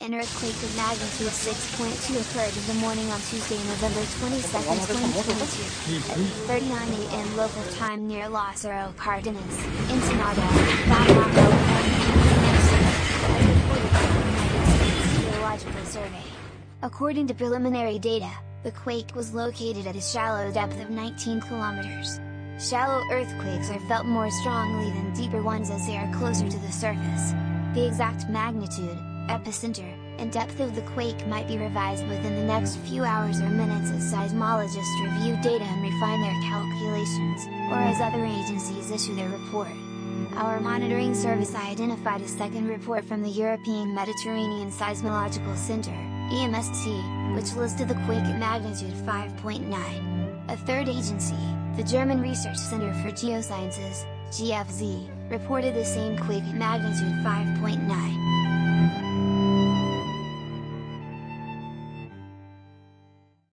An earthquake of magnitude 6.2 occurred in the morning on Tuesday, November 22, 2022, at 39 a.m. local time near Lazaro Cardenas, Ensenada, Baja California, as reported by the United States Geological Survey. According to preliminary data, the quake was located at a shallow depth of 19 kilometers. Shallow earthquakes are felt more strongly than deeper ones as they are closer to the surface. The exact magnitude, epicenter, and depth of the quake might be revised within the next few hours or minutes as seismologists review data and refine their calculations, or as other agencies issue their report. Our monitoring service identified a second report from the European Mediterranean Seismological Center, EMSC, which listed the quake at magnitude 5.9. A third agency, the German Research Center for Geosciences, GFZ, reported the same quake at magnitude 5.9.